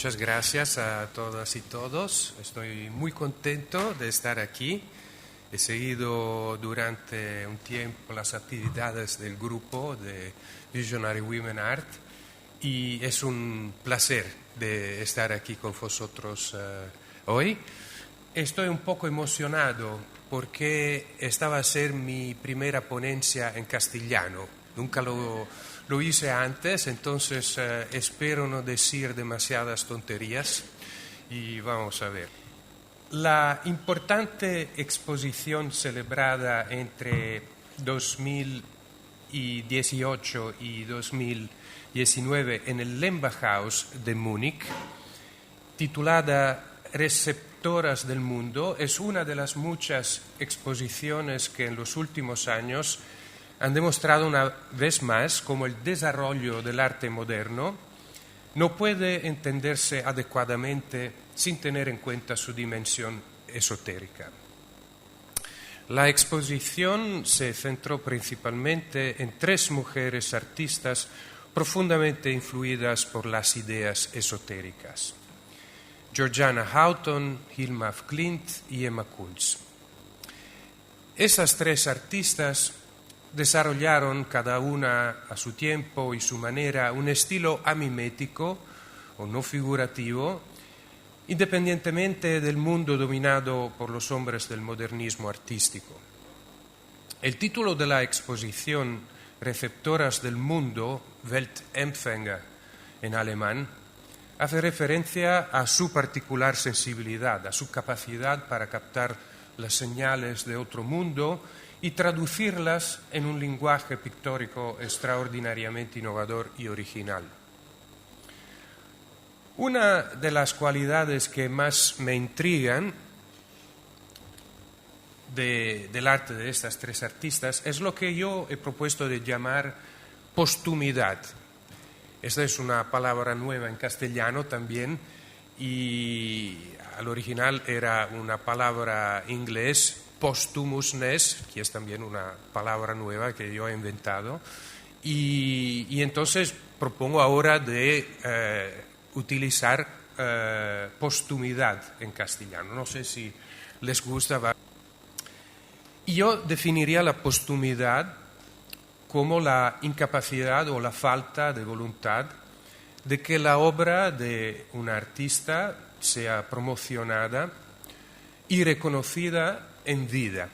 Muchas gracias a todas y todos. Estoy muy contento de estar aquí. He seguido durante un tiempo las actividades del grupo de Visionary Women Art y es un placer de estar aquí con vosotros hoy. Estoy un poco emocionado porque esta va a ser mi primera ponencia en castellano. Nunca lo hice antes, entonces espero no decir demasiadas tonterías y vamos a ver. La importante exposición celebrada entre 2018 y 2019 en el Lembachhaus de Múnich, titulada Receptoras del Mundo, es una de las muchas exposiciones que en los últimos años han demostrado una vez más cómo el desarrollo del arte moderno no puede entenderse adecuadamente sin tener en cuenta su dimensión esotérica. La exposición se centró principalmente en 3 mujeres artistas profundamente influidas por las ideas esotéricas: Georgiana Houghton, Hilma af Klint y Emma Kunz. Esas 3 artistas desarrollaron cada una a su tiempo y su manera un estilo amimético o no figurativo, independientemente del mundo dominado por los hombres del modernismo artístico. El título de la exposición, Receptoras del Mundo, Weltempfänger en alemán, hace referencia a su particular sensibilidad, a su capacidad para captar las señales de otro mundo y traducirlas en un lenguaje pictórico extraordinariamente innovador y original. Una de las cualidades que más me intrigan del arte de estas 3 artistas es lo que yo he propuesto de llamar postumidad. Esta es una palabra nueva en castellano también y al original era una palabra inglés, posthumousness, que es también una palabra nueva que yo he inventado, y entonces propongo ahora de utilizar postumidad en castellano. No sé si les gusta. Y yo definiría la postumidad como la incapacidad o la falta de voluntad de que la obra de un artista sea promocionada y reconocida en vida,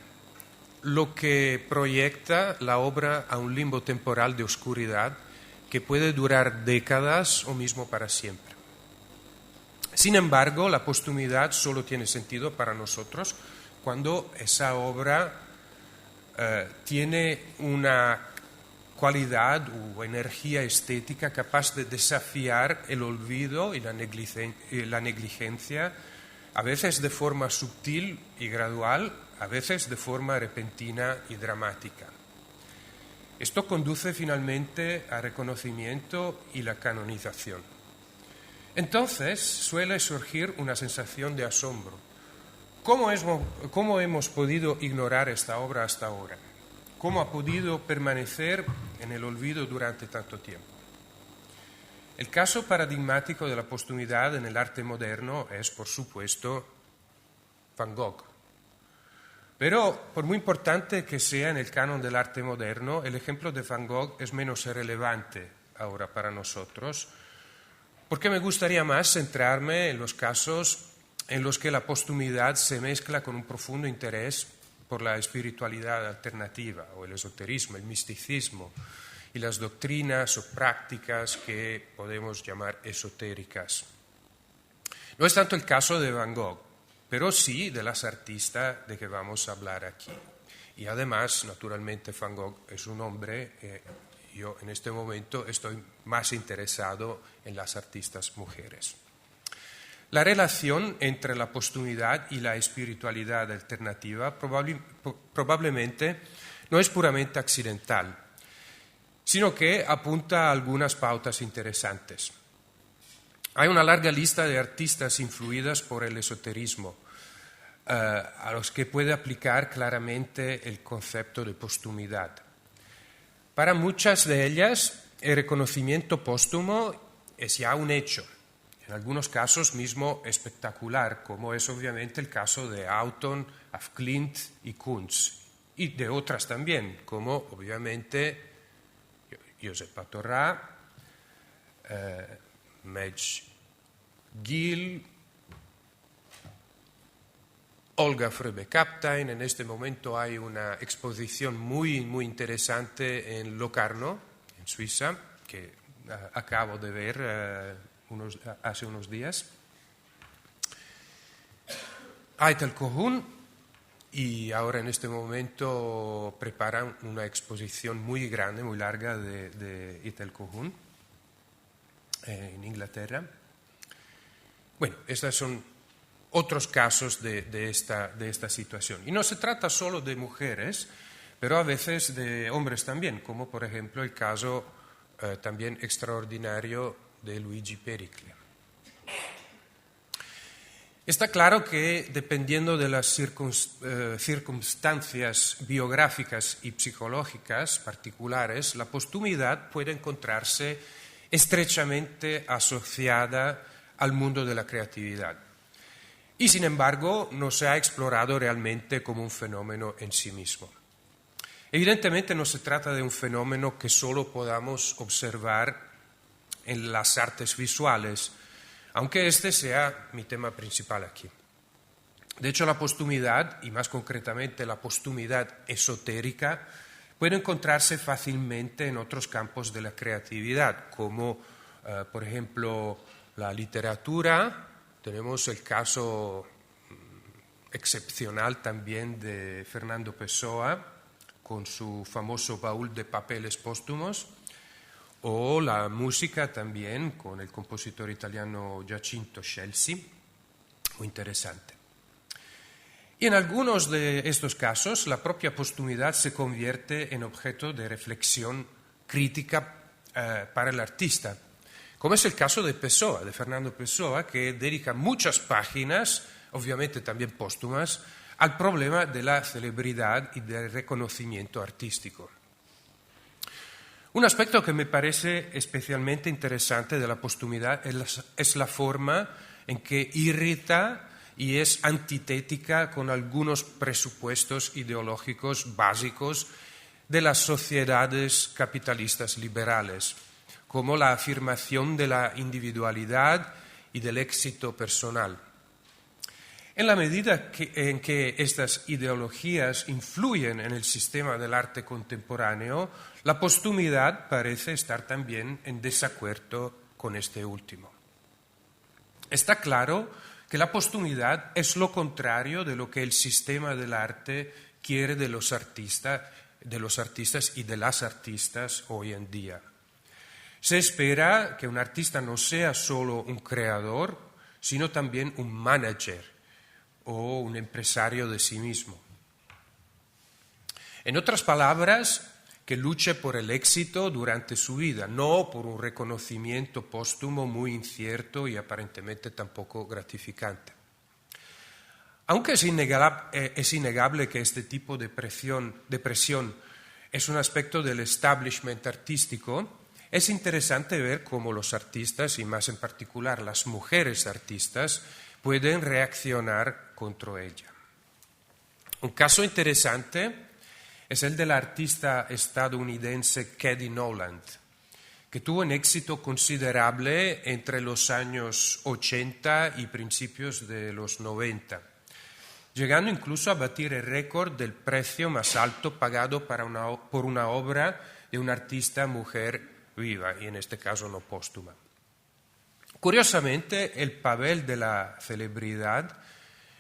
lo que proyecta la obra a un limbo temporal de oscuridad que puede durar décadas o mismo para siempre. Sin embargo, la postumidad solo tiene sentido para nosotros cuando esa obra tiene una cualidad o energía estética capaz de desafiar el olvido y la negligencia, a veces de forma sutil y gradual, a veces de forma repentina y dramática. Esto conduce finalmente al reconocimiento y la canonización. Entonces suele surgir una sensación de asombro. ¿Cómo hemos podido ignorar esta obra hasta ahora? ¿Cómo ha podido permanecer en el olvido durante tanto tiempo? El caso paradigmático de la postumidad en el arte moderno es, por supuesto, Van Gogh. Pero, por muy importante que sea en el canon del arte moderno, el ejemplo de Van Gogh es menos relevante ahora para nosotros, porque me gustaría más centrarme en los casos en los que la postumidad se mezcla con un profundo interés por la espiritualidad alternativa o el esoterismo, el misticismo y las doctrinas o prácticas que podemos llamar esotéricas. No es tanto el caso de Van Gogh, pero sí de las artistas de que vamos a hablar aquí. Y además, naturalmente, Van Gogh es un hombre, yo en este momento estoy más interesado en las artistas mujeres. La relación entre la postumidad y la espiritualidad alternativa probablemente no es puramente accidental, sino que apunta a algunas pautas interesantes. Hay una larga lista de artistas influidas por el esoterismo, a los que puede aplicar claramente el concepto de postumidad. Para muchas de ellas, el reconocimiento póstumo es ya un hecho. en algunos casos mismo espectacular, como es obviamente el caso de Auton, Af Klint y Kunz, y de otras también, como obviamente Josepa Torrá, Madge Gill, Olga Fröbe-Kaptein. En este momento hay una exposición muy interesante en Locarno, en Suiza, que acabo de ver hace unos días. Eitel Kohun, y ahora en este momento preparan una exposición muy grande, muy larga de Eitel Kohun en Inglaterra. Bueno, estos son otros casos de esta situación. Y no se trata solo de mujeres, pero a veces de hombres también, como por ejemplo el caso también extraordinario de Luigi Pericle. Está claro que dependiendo de las circunstancias biográficas y psicológicas particulares, la postumidad puede encontrarse estrechamente asociada al mundo de la creatividad. Y sin embargo, no se ha explorado realmente como un fenómeno en sí mismo. Evidentemente no se trata de un fenómeno que solo podamos observar en las artes visuales, aunque este sea mi tema principal aquí. De hecho, la postumidad, y más concretamente la postumidad esotérica, puede encontrarse fácilmente en otros campos de la creatividad, como por ejemplo la literatura. Tenemos el caso excepcional también de Fernando Pessoa, con su famoso baúl de papeles póstumos, o la música también, con el compositor italiano Giacinto Scelsi, muy interesante. Y en algunos de estos casos, la propia postumidad se convierte en objeto de reflexión crítica para el artista, como es el caso de Pessoa, de Fernando Pessoa, que dedica muchas páginas, obviamente también póstumas, al problema de la celebridad y del reconocimiento artístico. Un aspecto que me parece especialmente interesante de la postumidad es la forma en que irrita y es antitética con algunos presupuestos ideológicos básicos de las sociedades capitalistas liberales, como la afirmación de la individualidad y del éxito personal. En la medida en que estas ideologías influyen en el sistema del arte contemporáneo, la postumidad parece estar también en desacuerdo con este último. Está claro que la postumidad es lo contrario de lo que el sistema del arte quiere de los artistas y de las artistas hoy en día. Se espera que un artista no sea solo un creador, sino también un manager o un empresario de sí mismo. En otras palabras, que luche por el éxito durante su vida, no por un reconocimiento póstumo muy incierto y aparentemente tampoco gratificante. Aunque es innegable que este tipo de presión es un aspecto del establishment artístico, es interesante ver cómo los artistas, y más en particular las mujeres artistas, pueden reaccionar contra ella. Un caso interesante es el de la artista estadounidense Cady Noland, que tuvo un éxito considerable entre los años 80 y principios de los 90, llegando incluso a batir el récord del precio más alto pagado por una obra de una artista mujer viva, y en este caso no póstuma. Curiosamente, el papel de la celebridad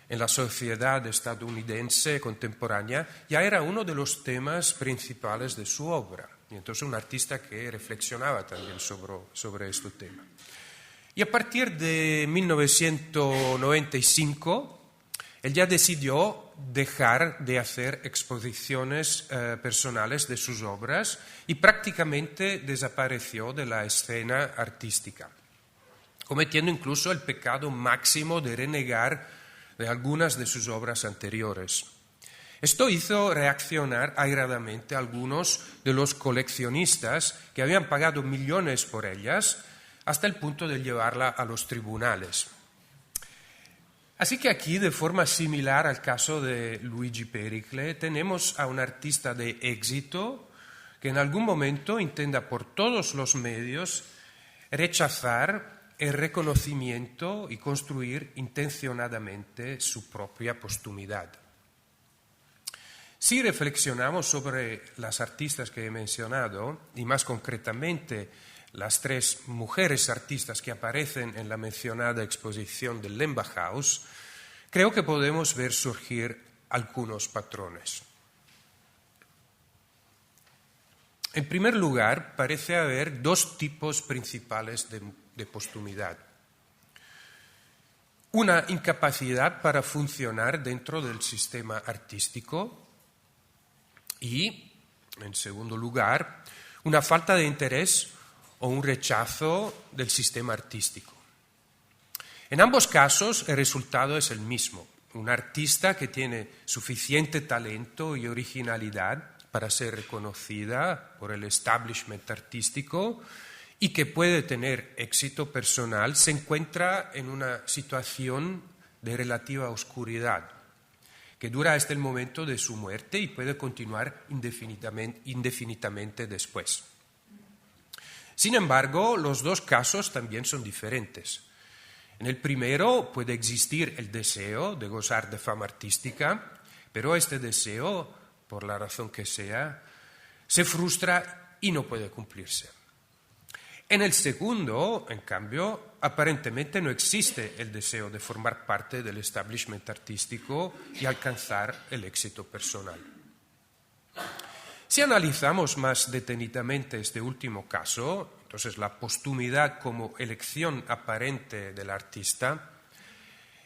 en la sociedad estadounidense contemporánea ya era uno de los temas principales de su obra, y entonces un artista que reflexionaba también sobre este tema. Y a partir de 1995, él ya decidió dejar de hacer exposiciones personales de sus obras y prácticamente desapareció de la escena artística, cometiendo incluso el pecado máximo de renegar de algunas de sus obras anteriores. Esto hizo reaccionar airadamente a algunos de los coleccionistas que habían pagado millones por ellas, hasta el punto de llevarla a los tribunales. Así que aquí, de forma similar al caso de Luigi Pericle, tenemos a un artista de éxito que en algún momento intenta por todos los medios rechazar el reconocimiento y construir intencionadamente su propia postumidad. Si reflexionamos sobre las artistas que he mencionado, y más concretamente las 3 mujeres artistas que aparecen en la mencionada exposición del Lembachhaus, creo que podemos ver surgir algunos patrones. En primer lugar, parece haber 2 tipos principales de postumidad. Una incapacidad para funcionar dentro del sistema artístico y, en segundo lugar, una falta de interés o un rechazo del sistema artístico. En ambos casos el resultado es el mismo, un artista que tiene suficiente talento y originalidad para ser reconocida por el establishment artístico y que puede tener éxito personal, se encuentra en una situación de relativa oscuridad que dura hasta el momento de su muerte y puede continuar indefinidamente después. Sin embargo, los 2 casos también son diferentes. En el primero puede existir el deseo de gozar de fama artística, pero este deseo, por la razón que sea, se frustra y no puede cumplirse. En el segundo, en cambio, aparentemente no existe el deseo de formar parte del establishment artístico y alcanzar el éxito personal. Si analizamos más detenidamente este último caso, entonces la postumidad como elección aparente del artista,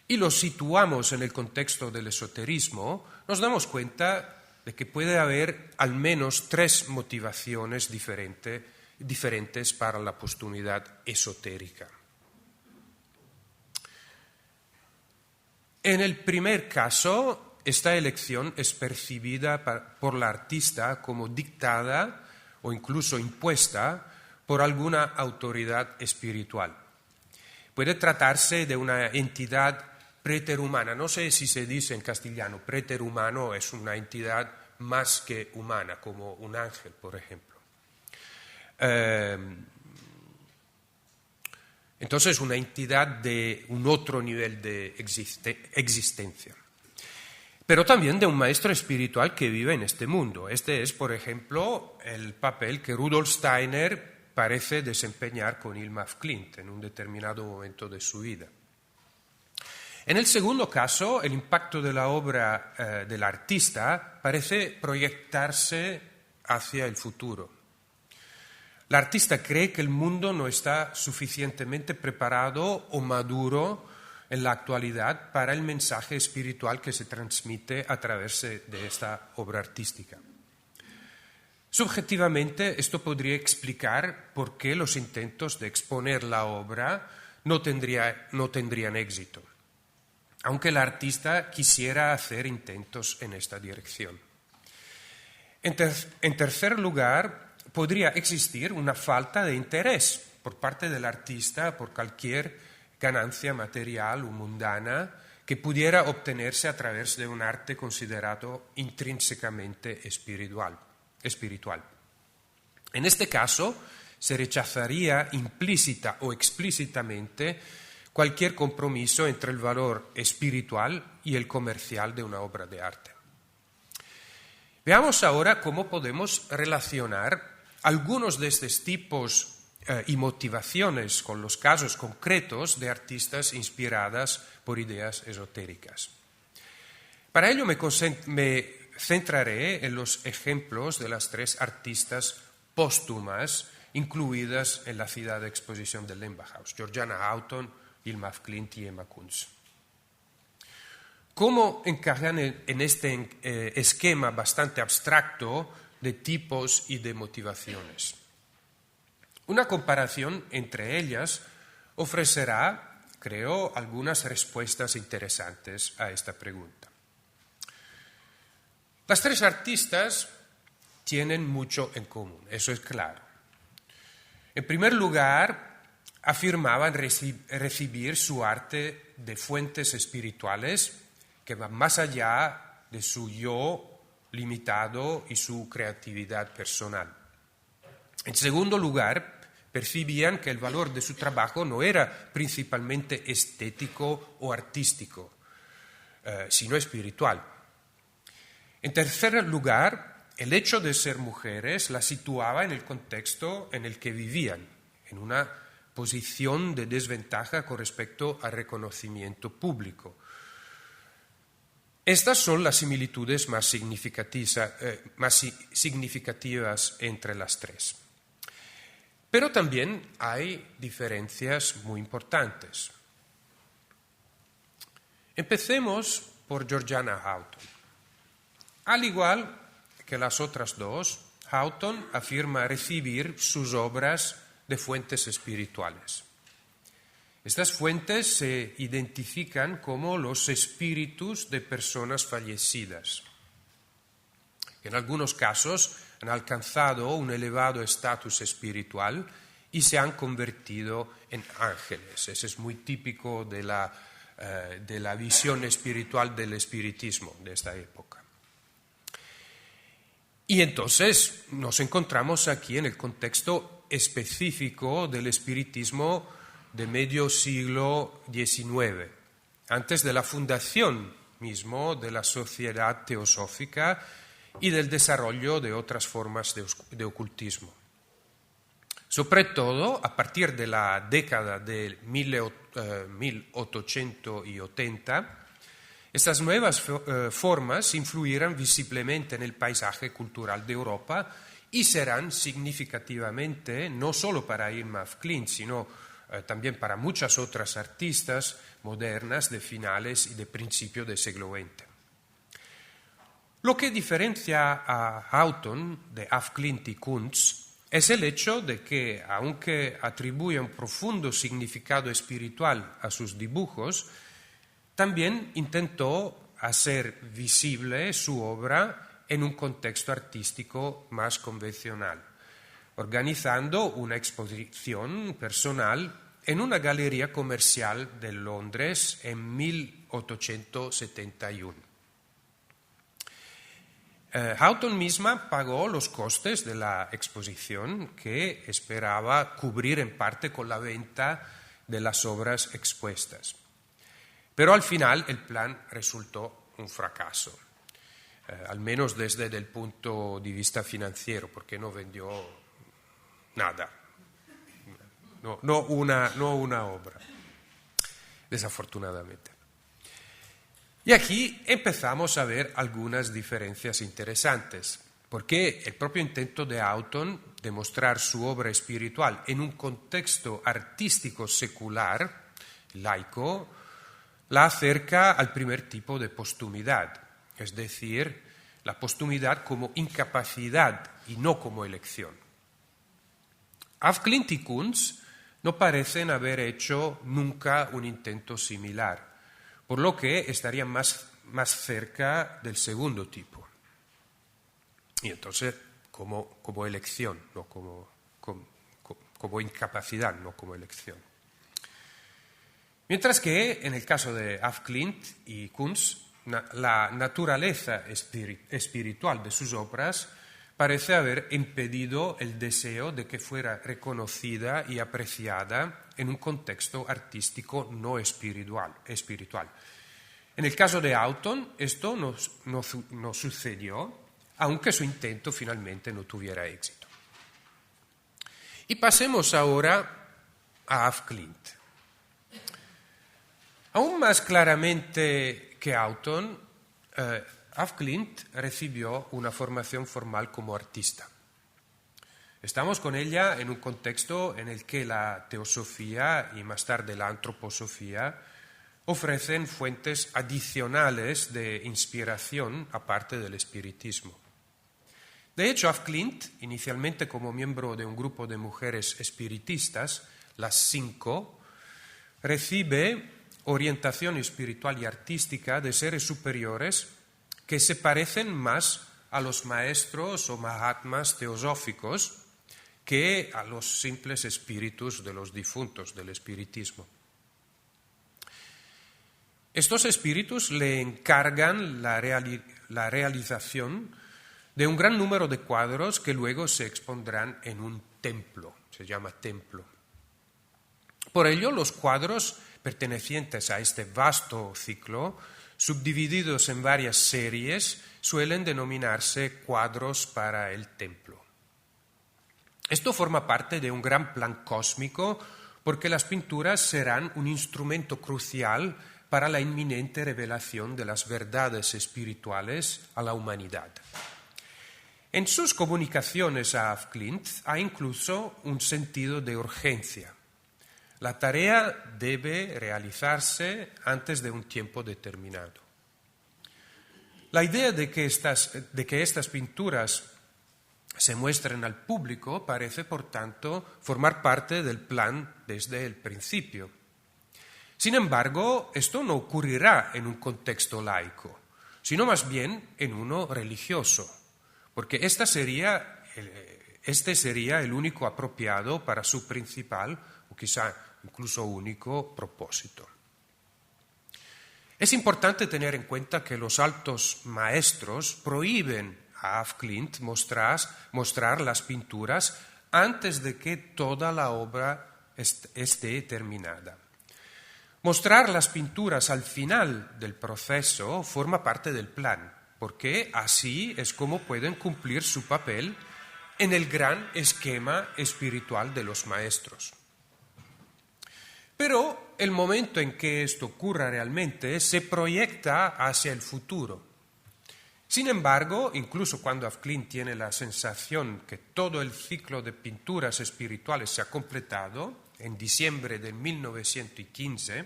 y lo situamos en el contexto del esoterismo, nos damos cuenta de que puede haber al menos 3 motivaciones diferentes para la postumidad esotérica. En el primer caso, esta elección es percibida por la artista como dictada o incluso impuesta por alguna autoridad espiritual. Puede tratarse de una entidad preterhumana. No sé si se dice en castellano, preterhumano es una entidad más que humana, como un ángel, por ejemplo. Entonces, una entidad de un otro nivel de existencia. Pero también de un maestro espiritual que vive en este mundo. Este es, por ejemplo, el papel que Rudolf Steiner parece desempeñar con Irma af Klint en un determinado momento de su vida. En el segundo caso, el impacto de la obra del artista parece proyectarse hacia el futuro. El artista cree que el mundo no está suficientemente preparado o maduro en la actualidad para el mensaje espiritual que se transmite a través de esta obra artística. Subjetivamente, esto podría explicar por qué los intentos de exponer la obra no tendrían éxito, aunque el artista quisiera hacer intentos en esta dirección. En tercer lugar, podría existir una falta de interés por parte del artista por cualquier ganancia material o mundana que pudiera obtenerse a través de un arte considerado intrínsecamente espiritual. En este caso, se rechazaría implícita o explícitamente cualquier compromiso entre el valor espiritual y el comercial de una obra de arte. Veamos ahora cómo podemos relacionar algunos de estos tipos y motivaciones con los casos concretos de artistas inspiradas por ideas esotéricas. Para ello me centraré en los ejemplos de las 3 artistas póstumas incluidas en la citada exposición del Lembachhaus, Georgiana Houghton, Irma af Klint y Emma Kunz. ¿Cómo encajan en este esquema bastante abstracto de tipos y de motivaciones? Una comparación entre ellas ofrecerá, creo, algunas respuestas interesantes a esta pregunta. Las 3 artistas tienen mucho en común, eso es claro. En primer lugar, afirmaban recibir su arte de fuentes espirituales que van más allá de su yo limitado y su creatividad personal. En segundo lugar, percibían que el valor de su trabajo no era principalmente estético o artístico, sino espiritual. En tercer lugar, el hecho de ser mujeres las situaba en el contexto en el que vivían, en una posición de desventaja con respecto al reconocimiento público. Estas son las similitudes más significativas entre las tres. Pero también hay diferencias muy importantes. Empecemos por Georgiana Houghton. Al igual que las otras dos, Houghton afirma recibir sus obras de fuentes espirituales. Estas fuentes se identifican como los espíritus de personas fallecidas. En algunos casos han alcanzado un elevado estatus espiritual y se han convertido en ángeles. Ese es muy típico de la visión espiritual del espiritismo de esta época. Y entonces nos encontramos aquí en el contexto específico del espiritismo de medio siglo XIX, antes de la fundación mismo de la sociedad teosófica y del desarrollo de otras formas de ocultismo. Sobre todo, a partir de la década de 1880, estas nuevas formas influirán visiblemente en el paisaje cultural de Europa y serán significativamente, no solo para Irma af Klint, sino también para muchas otras artistas modernas de finales y de principios del siglo XX. Lo que diferencia a Houghton de af Klint y Kunz es el hecho de que, aunque atribuye un profundo significado espiritual a sus dibujos, también intentó hacer visible su obra en un contexto artístico más convencional, organizando una exposición personal en una galería comercial de Londres en 1871. Houghton misma pagó los costes de la exposición, que esperaba cubrir en parte con la venta de las obras expuestas. Pero al final el plan resultó un fracaso, al menos desde el punto de vista financiero, porque no vendió nada, no una obra, desafortunadamente. Y aquí empezamos a ver algunas diferencias interesantes, porque el propio intento de Houghton de mostrar su obra espiritual en un contexto artístico secular, laico, la acerca al primer tipo de postumidad, es decir, la postumidad como incapacidad y no como elección. Af Klint y Kunz no parecen haber hecho nunca un intento similar, por lo que estarían más cerca del segundo tipo. Y entonces como elección, no como incapacidad, no como elección. Mientras que en el caso de af Klint y Kunz, la naturaleza espiritual de sus obras parece haber impedido el deseo de que fuera reconocida y apreciada en un contexto artístico no espiritual. En el caso de Houghton, esto no sucedió, aunque su intento finalmente no tuviera éxito. Y pasemos ahora a af Klint. Aún más claramente que Houghton, af Klint recibió una formación formal como artista. Estamos con ella en un contexto en el que la teosofía y más tarde la antroposofía ofrecen fuentes adicionales de inspiración aparte del espiritismo. De hecho, af Klint, inicialmente como miembro de un grupo de mujeres espiritistas, las 5, recibe orientación espiritual y artística de seres superiores que se parecen más a los maestros o mahatmas teosóficos que a los simples espíritus de los difuntos del espiritismo. Estos espíritus le encargan la realización de un gran número de cuadros que luego se expondrán en un templo, se llama templo. Por ello, los cuadros pertenecientes a este vasto ciclo, subdivididos en varias series, suelen denominarse cuadros para el templo. Esto forma parte de un gran plan cósmico porque las pinturas serán un instrumento crucial para la inminente revelación de las verdades espirituales a la humanidad. En sus comunicaciones a Af Klint hay incluso un sentido de urgencia. La tarea debe realizarse antes de un tiempo determinado. La idea de que estas pinturas se muestren al público parece, por tanto, formar parte del plan desde el principio. Sin embargo, esto no ocurrirá en un contexto laico, sino más bien en uno religioso, porque este sería el único apropiado para su principal, o quizá incluso único, propósito. Es importante tener en cuenta que los altos maestros prohíben a Af Klint mostrar las pinturas antes de que toda la obra esté terminada. Mostrar las pinturas al final del proceso forma parte del plan, porque así es como pueden cumplir su papel en el gran esquema espiritual de los maestros. Pero el momento en que esto ocurra realmente se proyecta hacia el futuro. Sin embargo, incluso cuando Af Klint tiene la sensación que todo el ciclo de pinturas espirituales se ha completado, en diciembre de 1915,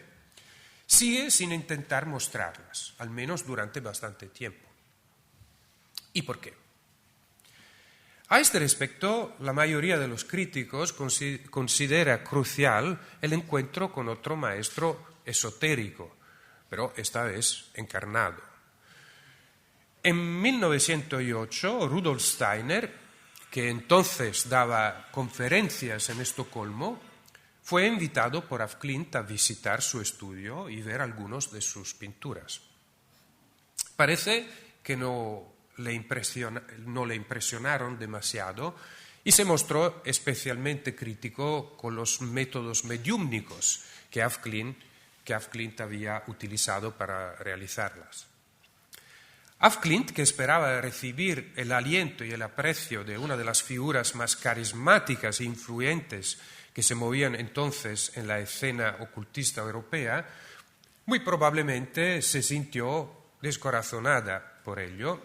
sigue sin intentar mostrarlas, al menos durante bastante tiempo. ¿Y por qué? A este respecto, la mayoría de los críticos considera crucial el encuentro con otro maestro esotérico, pero esta vez encarnado. En 1908, Rudolf Steiner, que entonces daba conferencias en Estocolmo, fue invitado por Af Klint a visitar su estudio y ver algunos de sus pinturas. Parece que no le impresionaron demasiado y se mostró especialmente crítico con los métodos mediúmnicos que Af Klint había utilizado para realizarlas. Af Klint, que esperaba recibir el aliento y el aprecio de una de las figuras más carismáticas e influyentes que se movían entonces en la escena ocultista europea, muy probablemente se sintió descorazonada por ello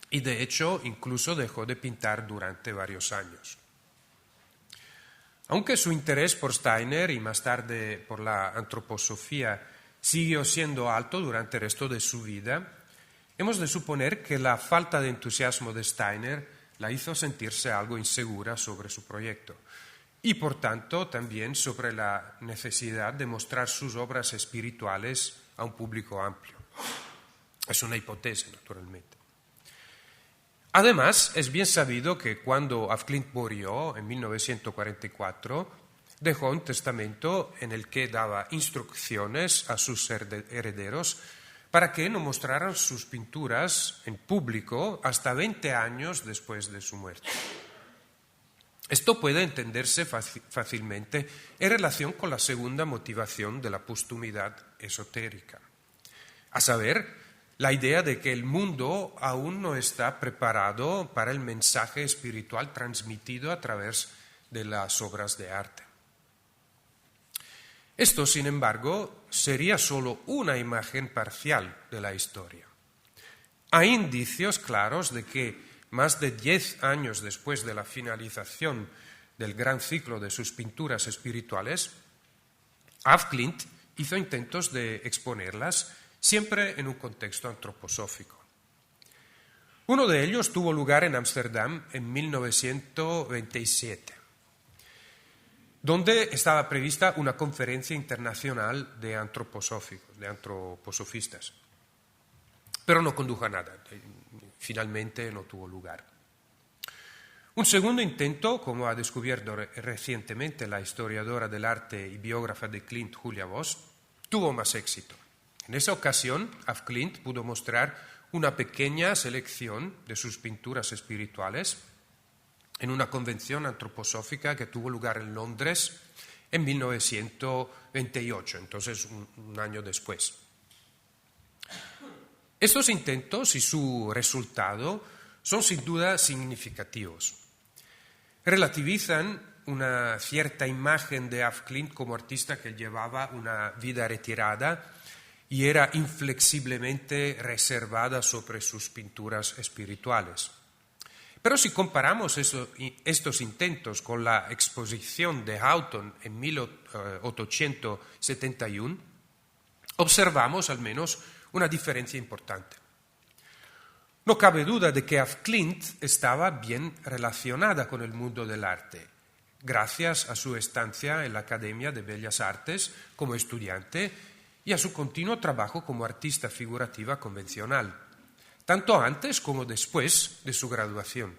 y de hecho incluso dejó de pintar durante varios años. Aunque su interés por Steiner y más tarde por la antroposofía siguió siendo alto durante el resto de su vida, hemos de suponer que la falta de entusiasmo de Steiner la hizo sentirse algo insegura sobre su proyecto y, por tanto, también sobre la necesidad de mostrar sus obras espirituales a un público amplio. Es una hipótesis, naturalmente. Además, es bien sabido que cuando Af Klint murió en 1944, dejó un testamento en el que daba instrucciones a sus herederos para que no mostraran sus pinturas en público hasta 20 años después de su muerte. Esto puede entenderse fácilmente en relación con la segunda motivación de la postumidad esotérica, a saber, la idea de que el mundo aún no está preparado para el mensaje espiritual transmitido a través de las obras de arte. Esto, sin embargo, sería solo una imagen parcial de la historia. Hay indicios claros de que más de 10 años después de la finalización del gran ciclo de sus pinturas espirituales, Af Klint hizo intentos de exponerlas siempre en un contexto antroposófico. Uno de ellos tuvo lugar en Ámsterdam en 1927, donde estaba prevista una conferencia internacional de antroposofistas, pero no condujo a nada. Finalmente no tuvo lugar. Un segundo intento, como ha descubierto recientemente la historiadora del arte y biógrafa de Klimt, Julia Voss, tuvo más éxito. En esa ocasión, Af Klint pudo mostrar una pequeña selección de sus pinturas espirituales en una convención antroposófica que tuvo lugar en Londres en 1928, entonces un año después. Estos intentos y su resultado son sin duda significativos. Relativizan una cierta imagen de Af Klint como artista que llevaba una vida retirada y era inflexiblemente reservada sobre sus pinturas espirituales. Pero si comparamos estos intentos con la exposición de Houghton en 1871, observamos al menos una diferencia importante. No cabe duda de que Af Klint estaba bien relacionada con el mundo del arte, gracias a su estancia en la Academia de Bellas Artes como estudiante y a su continuo trabajo como artista figurativa convencional, tanto antes como después de su graduación.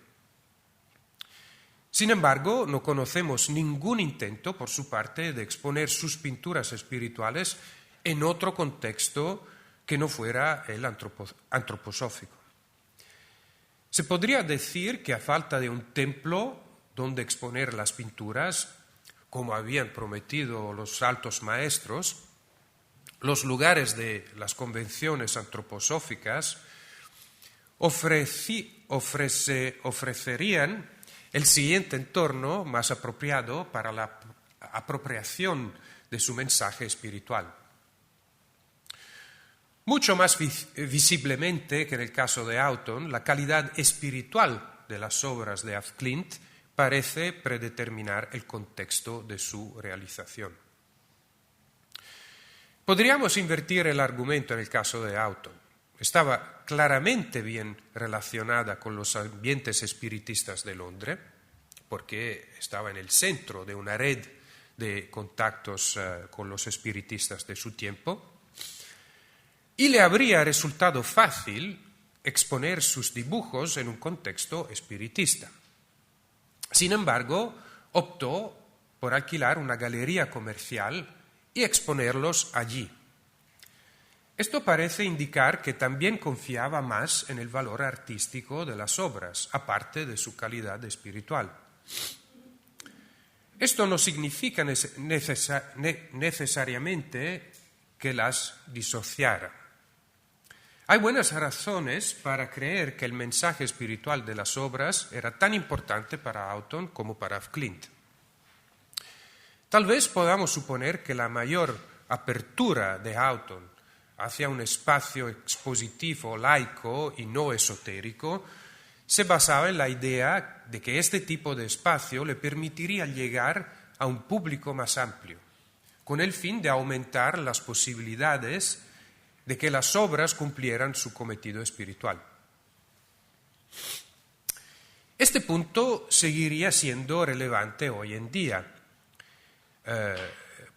Sin embargo, no conocemos ningún intento por su parte de exponer sus pinturas espirituales en otro contexto que no fuera el antroposófico. Se podría decir que a falta de un templo donde exponer las pinturas, como habían prometido los altos maestros, los lugares de las convenciones antroposóficas ofrecerían el siguiente entorno más apropiado para la apropiación de su mensaje espiritual. Mucho más visiblemente que en el caso de Houghton, la calidad espiritual de las obras de Af Klint parece predeterminar el contexto de su realización. Podríamos invertir el argumento en el caso de Houghton. Estaba claramente bien relacionada con los ambientes espiritistas de Londres, porque estaba en el centro de una red de contactos con los espiritistas de su tiempo, y le habría resultado fácil exponer sus dibujos en un contexto espiritista. Sin embargo, optó por alquilar una galería comercial y exponerlos allí. Esto parece indicar que también confiaba más en el valor artístico de las obras, aparte de su calidad espiritual. Esto no significa necesariamente que las disociara. Hay buenas razones para creer que el mensaje espiritual de las obras era tan importante para Houghton como para Af Klint. Tal vez podamos suponer que la mayor apertura de Houghton hacia un espacio expositivo laico y no esotérico se basaba en la idea de que este tipo de espacio le permitiría llegar a un público más amplio, con el fin de aumentar las posibilidades de que las obras cumplieran su cometido espiritual. Este punto seguiría siendo relevante hoy en día,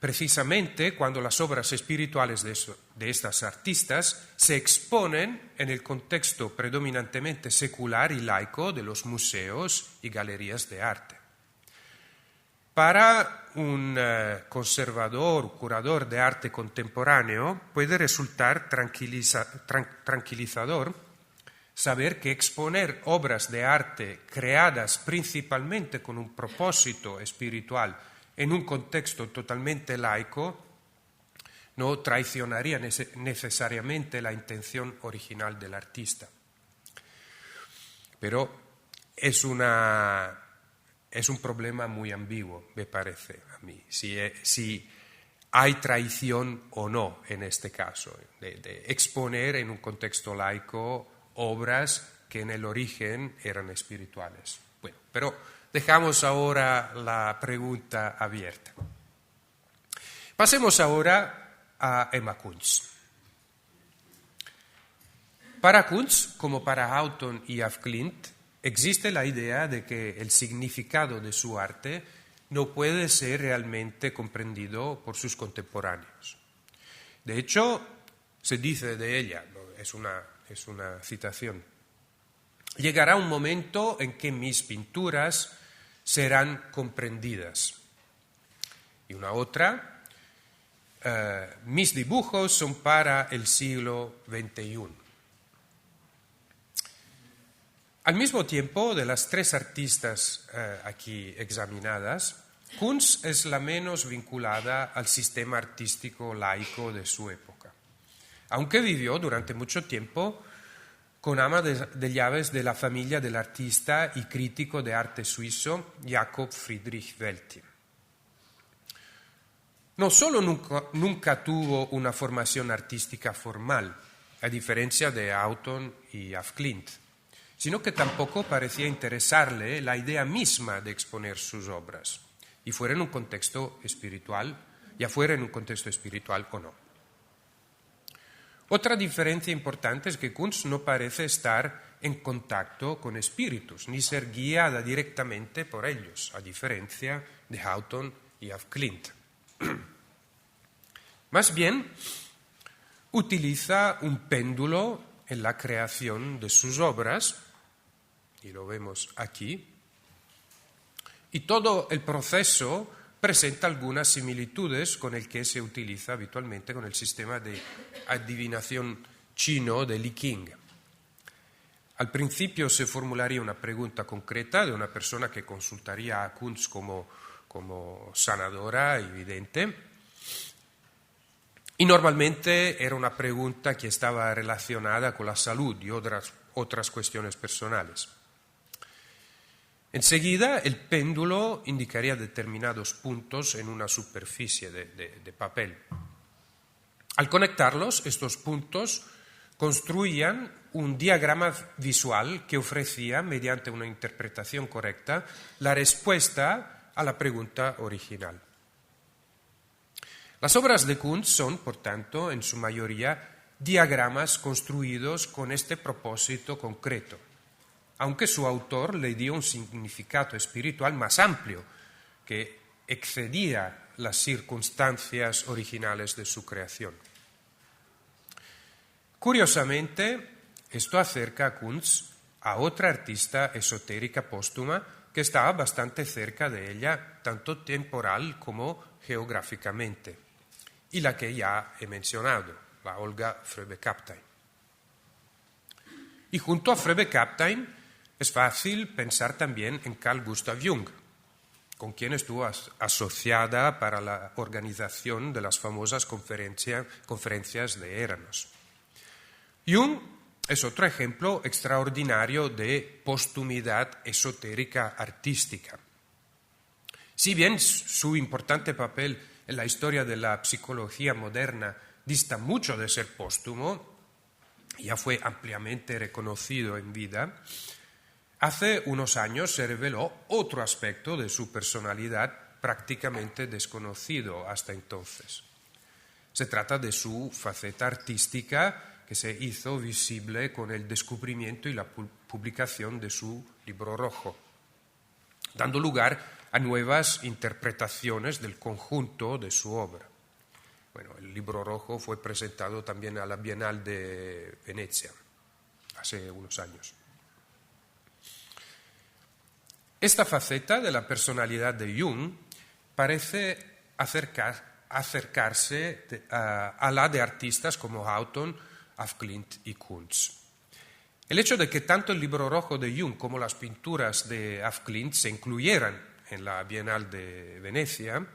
precisamente cuando las obras espirituales de estas artistas se exponen en el contexto predominantemente secular y laico de los museos y galerías de arte. Para un conservador, curador de arte contemporáneo, puede resultar tranquilizador saber que exponer obras de arte creadas principalmente con un propósito espiritual en un contexto totalmente laico no traicionaría necesariamente la intención original del artista. Pero es un problema muy ambiguo, me parece a mí, si hay traición o no en este caso, de exponer en un contexto laico obras que en el origen eran espirituales. Bueno, pero dejamos ahora la pregunta abierta. Pasemos ahora a Emma Kunz. Para Kunz, como para Houghton y Af Klint, existe la idea de que el significado de su arte no puede ser realmente comprendido por sus contemporáneos. De hecho, se dice de ella, es una citación, llegará un momento en que mis pinturas serán comprendidas. Y una otra, mis dibujos son para el siglo XXI. Al mismo tiempo, de las tres artistas aquí examinadas, Kunz es la menos vinculada al sistema artístico laico de su época, aunque vivió durante mucho tiempo con ama de llaves de la familia del artista y crítico de arte suizo Jakob Friedrich Welti. No solo nunca tuvo una formación artística formal, a diferencia de Houghton y Af Klint, sino que tampoco parecía interesarle la idea misma de exponer sus obras, y fuera en un contexto espiritual, ya fuera en un contexto espiritual o no. Otra diferencia importante es que Kunz no parece estar en contacto con espíritus, ni ser guiada directamente por ellos, a diferencia de Houghton y Af Klint. Más bien, utiliza un péndulo en la creación de sus obras, y lo vemos aquí, y todo el proceso presenta algunas similitudes con el que se utiliza habitualmente con el sistema de adivinación chino de Li Qing. Al principio se formularía una pregunta concreta de una persona que consultaría a Kunz como sanadora y vidente, y normalmente era una pregunta que estaba relacionada con la salud y otras cuestiones personales. Enseguida, el péndulo indicaría determinados puntos en una superficie de papel. Al conectarlos, estos puntos construían un diagrama visual que ofrecía, mediante una interpretación correcta, la respuesta a la pregunta original. Las obras de Kunz son, por tanto, en su mayoría, diagramas construidos con este propósito concreto, aunque su autor le dio un significado espiritual más amplio, que excedía las circunstancias originales de su creación. Curiosamente, esto acerca a Kunz a otra artista esotérica póstuma que estaba bastante cerca de ella, tanto temporal como geográficamente, y la que ya he mencionado, la Olga Fröbe-Kapteyn. Y junto a Fröbe-Kapteyn es fácil pensar también en Carl Gustav Jung, con quien estuvo asociada para la organización de las famosas conferencias de Eranos. Jung es otro ejemplo extraordinario de postumidad esotérica artística. Si bien su importante papel en la historia de la psicología moderna dista mucho de ser póstumo, ya fue ampliamente reconocido en vida, hace unos años se reveló otro aspecto de su personalidad prácticamente desconocido hasta entonces. Se trata de su faceta artística que se hizo visible con el descubrimiento y la publicación de su libro rojo, dando lugar a nuevas interpretaciones del conjunto de su obra. Bueno, el libro rojo fue presentado también a la Bienal de Venecia hace unos años. Esta faceta de la personalidad de Jung parece acercarse a la de artistas como Houghton, Af Klint y Kunz. El hecho de que tanto el libro rojo de Jung como las pinturas de Af Klint se incluyeran en la Bienal de Venecia,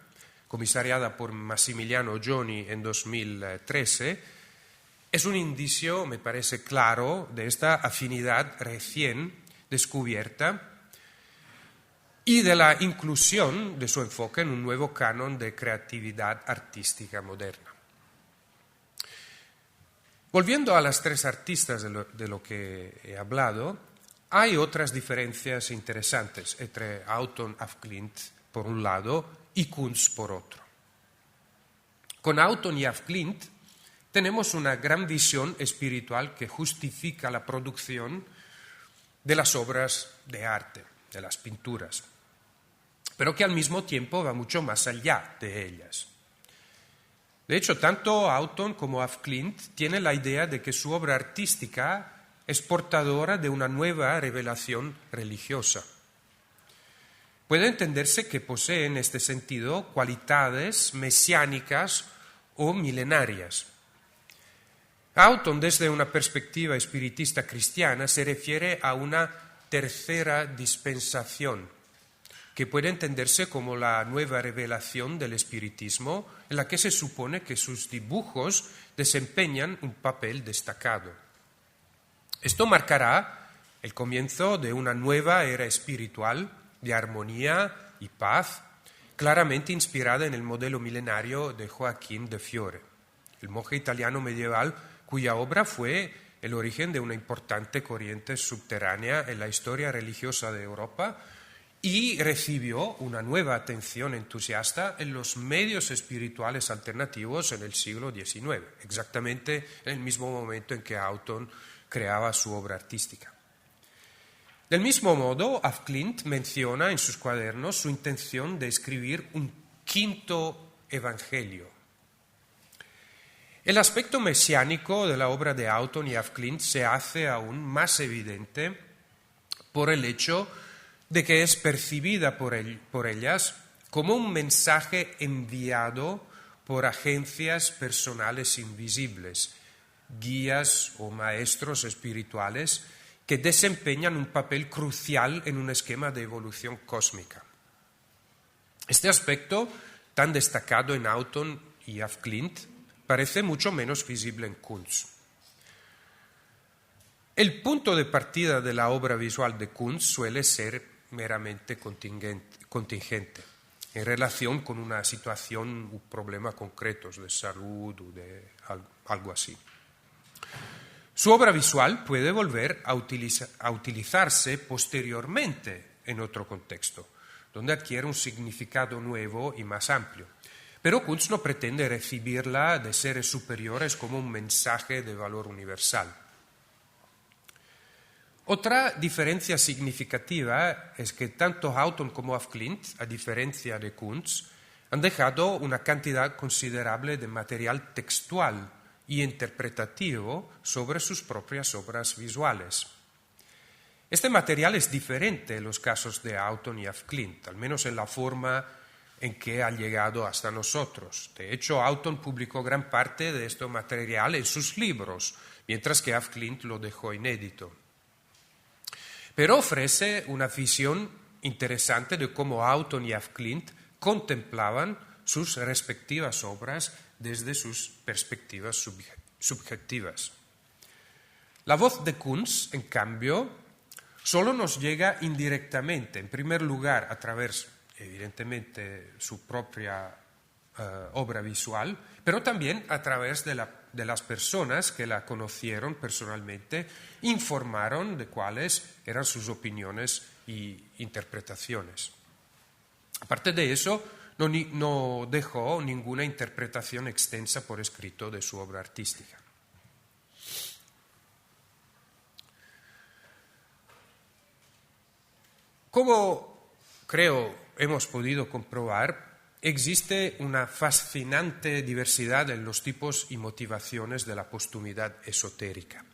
comisariada por Massimiliano Gioni en 2013, es un indicio, me parece claro, de esta afinidad recién descubierta y de la inclusión de su enfoque en un nuevo canon de creatividad artística moderna. Volviendo a las tres artistas de lo que he hablado, hay otras diferencias interesantes entre Houghton, Af Klint por un lado y Kunz por otro. Con Houghton y Af Klint tenemos una gran visión espiritual que justifica la producción de las obras de arte, de las pinturas, pero que al mismo tiempo va mucho más allá de ellas. De hecho, tanto Houghton como Af Klint tienen la idea de que su obra artística es portadora de una nueva revelación religiosa. Puede entenderse que posee en este sentido cualidades mesiánicas o milenarias. Auton, desde una perspectiva espiritista cristiana, se refiere a una tercera dispensación, que puede entenderse como la nueva revelación del espiritismo, en la que se supone que sus dibujos desempeñan un papel destacado. Esto marcará el comienzo de una nueva era espiritual de armonía y paz, claramente inspirada en el modelo milenario de Joaquín de Fiore, el monje italiano medieval cuya obra fue el origen de una importante corriente subterránea en la historia religiosa de Europa y recibió una nueva atención entusiasta en los medios espirituales alternativos en el siglo XIX, exactamente en el mismo momento en que Auton creaba su obra artística. Del mismo modo, af Klint menciona en sus cuadernos su intención de escribir un quinto evangelio. El aspecto mesiánico de la obra de Auton y af Klint se hace aún más evidente por el hecho de que es percibida por ellas como un mensaje enviado por agencias personales invisibles, guías o maestros espirituales que desempeñan un papel crucial en un esquema de evolución cósmica. Este aspecto, tan destacado en Auton y af Klint, parece mucho menos visible en Kunz. El punto de partida de la obra visual de Kunz suele ser meramente contingente, en relación con una situación o problema concretos de salud o de algo así. Su obra visual puede volver a utilizarse posteriormente en otro contexto, donde adquiere un significado nuevo y más amplio. Pero Kunz no pretende recibirla de seres superiores como un mensaje de valor universal. Otra diferencia significativa es que tanto Auton como af Klint, a diferencia de Kunz, han dejado una cantidad considerable de material textual y interpretativo sobre sus propias obras visuales. Este material es diferente en los casos de Auton y af Klint, al menos en la forma en que ha llegado hasta nosotros. De hecho, Auton publicó gran parte de este material en sus libros, mientras que af Klint lo dejó inédito. Pero ofrece una visión interesante de cómo Auton y af Klint contemplaban sus respectivas obras desde sus perspectivas subjetivas. La voz de Kunz, en cambio, solo nos llega indirectamente, en primer lugar a través, evidentemente, su propia obra visual, pero también a través de las personas que la conocieron personalmente, informaron de cuáles eran sus opiniones y interpretaciones. Aparte de eso, no dejó ninguna interpretación extensa por escrito de su obra artística. Como creo hemos podido comprobar, existe una fascinante diversidad en los tipos y motivaciones de la postumidad esotérica.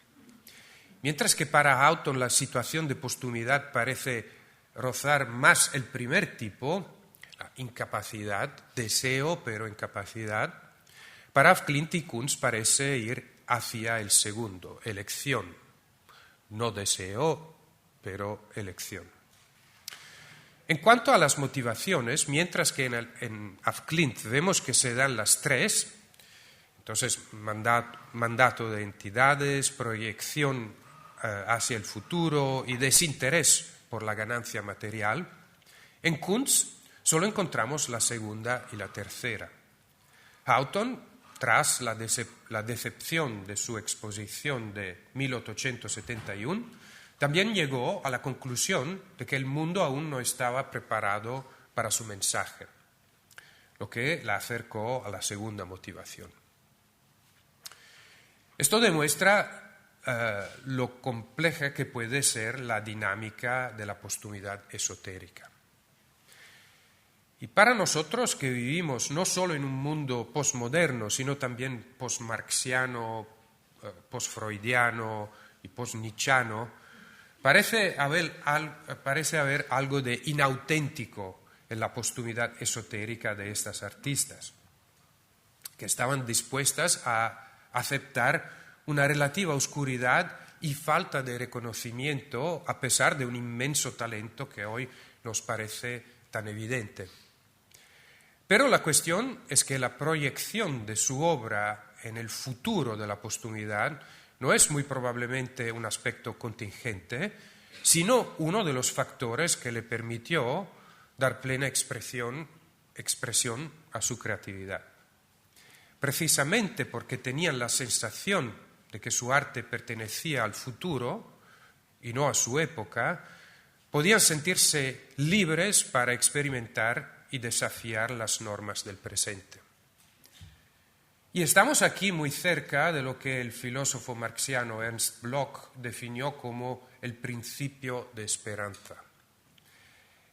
Mientras que para Auton la situación de postumidad parece rozar más el primer tipo, la incapacidad, deseo pero incapacidad, para af Klint y Kunz parece ir hacia el segundo, elección. No deseo, pero elección. En cuanto a las motivaciones, mientras que en af Klint vemos que se dan las tres, entonces mandato de entidades, proyección hacia el futuro y desinterés por la ganancia material, en Kunz solo encontramos la segunda y la tercera. Auton, tras la decepción de su exposición de 1871, también llegó a la conclusión de que el mundo aún no estaba preparado para su mensaje, lo que la acercó a la segunda motivación. Esto demuestra lo compleja que puede ser la dinámica de la postumidad esotérica. Y para nosotros que vivimos no solo en un mundo postmoderno, sino también postmarxiano, postfreudiano y post-nietzscheano, parece haber algo de inauténtico en la posthumidad esotérica de estas artistas, que estaban dispuestas a aceptar una relativa oscuridad y falta de reconocimiento a pesar de un inmenso talento que hoy nos parece tan evidente. Pero la cuestión es que la proyección de su obra en el futuro de la posthumidad no es muy probablemente un aspecto contingente, sino uno de los factores que le permitió dar plena expresión a su creatividad. Precisamente porque tenían la sensación de que su arte pertenecía al futuro y no a su época, podían sentirse libres para experimentar y desafiar las normas del presente. Y estamos aquí muy cerca de lo que el filósofo marxiano Ernst Bloch definió como el principio de esperanza.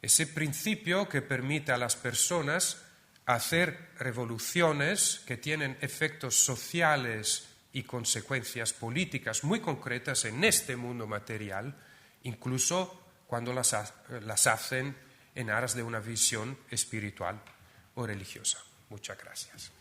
Ese principio que permite a las personas hacer revoluciones que tienen efectos sociales y consecuencias políticas muy concretas en este mundo material, incluso cuando las hacen en aras de una visión espiritual o religiosa. Muchas gracias.